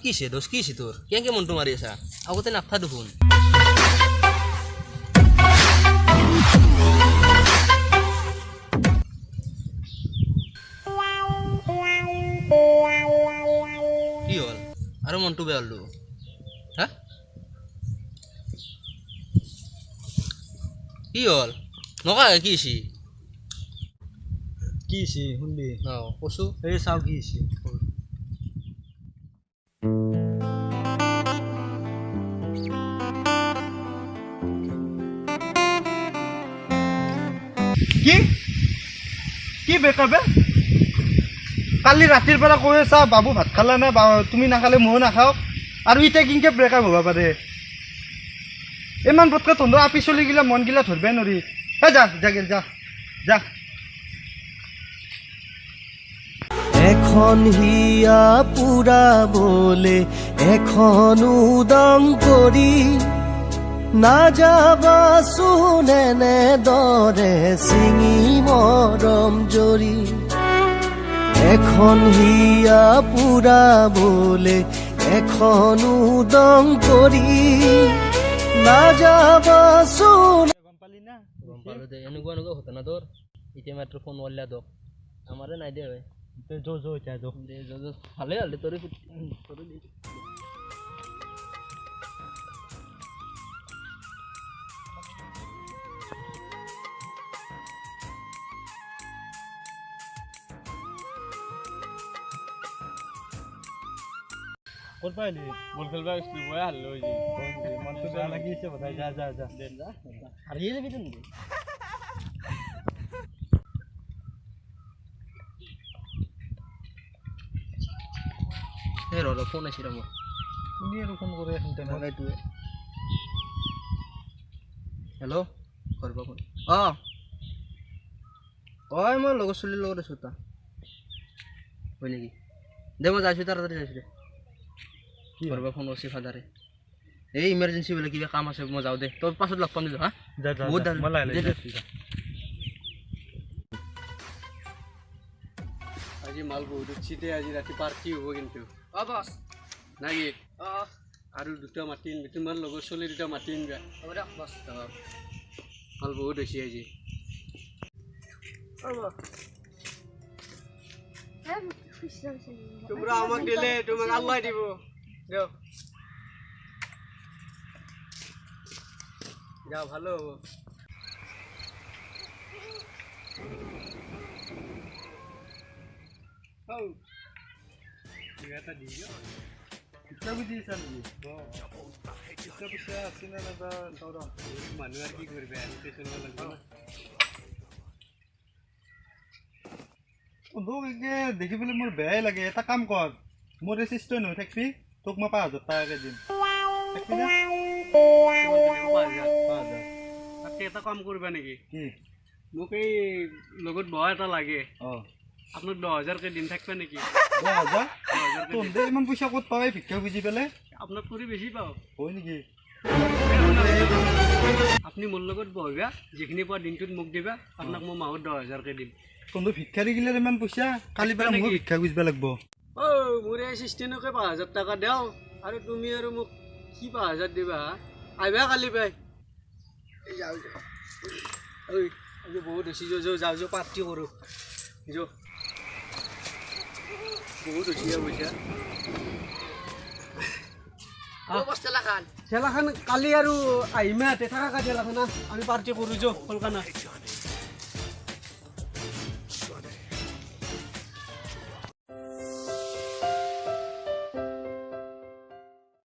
কিছে দোষ কিছে তোৰ কেনকে মনটো মাৰি আছা আগতে নাফা দেখোন কি হল আৰু মনটো বেয়া হলো হা কি হল নকা কিছি কিছি শুনবি কচু এই চাও কিছি কি কি বেকাবে কালি ৰাতিৰ পৰা কৈ আছা বাবু ভাত খালা না তুমি নাখালে ময়ো নাখাওঁ আৰু এতিয়া কিনকে ব্ৰেকআপ হ'ব পাৰে ইমান পটকে তহঁতৰ আপি চলি গিলা মন গিলা ধৰিবই নোৱাৰি যা যা গেল যা যা এখন হিয়া পুৰাবলে এখন উদং কৰি নাযাবাচোন এনেদৰে চিঙি মৰম জৰি এখন হিয়া পুৰাবলে এখন উদং কৰি নাযাবাচোন গম পালি না গম পালো দে এনেকুৱা ঘটনা তোৰ এতিয়া মাত্ৰ ফোন মাৰিলা দক আমাৰে নাই দে হয় যো যো এতিয়া যো দে ভালে হ'লে তোৰে ক'ত পাইলি বল খেলবা গৈছিলো মই হাল্লো হৈ মনটো বেয়া লাগি আছে বোধহয় যা যা যা হাৰিয়ে যাবি তুমি এই ৰ ফোন আহিছে মোৰ কোনে আৰু ফোন কৰি আছে এইটোৱে হেল্ল' কৰিব ফোন মই লগৰ ছোৱালীৰ লগত আছোঁ তা হয় নেকি দে মই যাইছোঁ তাড়াতাড়ি যাইছোঁ দে কি কৰিব ফোন কৰিছে ফাদাৰে এই ইমাৰ্জেঞ্চি বোলে কিবা কাম আছে মই যাওঁ দে তোৰ পাছত লগ পাম দে হা বহুত আজি মাল বহুত উঠিছে দে আজি ৰাতি পাৰ্টি হ'ব কিন্তু বছ নাকি আৰু দুটা মাতি আনিবি তোমাৰ লগৰ ছোৱালী দুটা মাতি আনিবা হ'ব দে বছ মাল বহুত হৈছে আজি তোমরা আমাক দিলে তোমাক আল্লাহ দিব দেও যাও ভালো হবো এটা দিও ইচ্ছা বুঝি চালি ইচ্ছা পিছা আছে না না মানুহ আর কি করবে আমি চলব লাগবে না বন্ধুকে দেখি পেলাই মোৰ বেয়াই লাগে এটা কাম কৰ মোৰ ৰেজিষ্টাৰ নহয় থাকবি তোক মই 5000 টাকাকে দিম থাকবি না 5000 তাতে এটা কাম কৰিবা নেকি কি মোক এই লগত বহা এটা লাগে আপোনাক 10000 কে দিন থাকবা নেকি 10000 তোন্দে ইমান পইচা ক'ত পাই ভিক্ষা বুজি পেলে আপোনাক কৰি বেছি পাও হয় নেকি আপুনি মোৰ লগত বহিবা যিখিনি পোৱা দিনটোত মোক দিবা আপোনাক মই মাহত 10000 কে দিম তোন্দে ভিক্ষাৰী গিলাৰ ইমান পইচা কালি পৰা মই ভিক্ষা বুজিব লাগিব মোৰ এই সিস্টেনকে 5000 টাকা দেও আৰু তুমি আৰু মোক কি 5000 দিবা আইবা কালি পাই যাও ঐ আজি বহুত বেছি যাও যাও পাৰ্টি কৰো যো বহুত বেছি পইচা চেলাখান কালি আৰু আহিমে হাতে থাকা কাজিয়া লাগা না আমি পাৰ্টি কৰো যো কলকাতা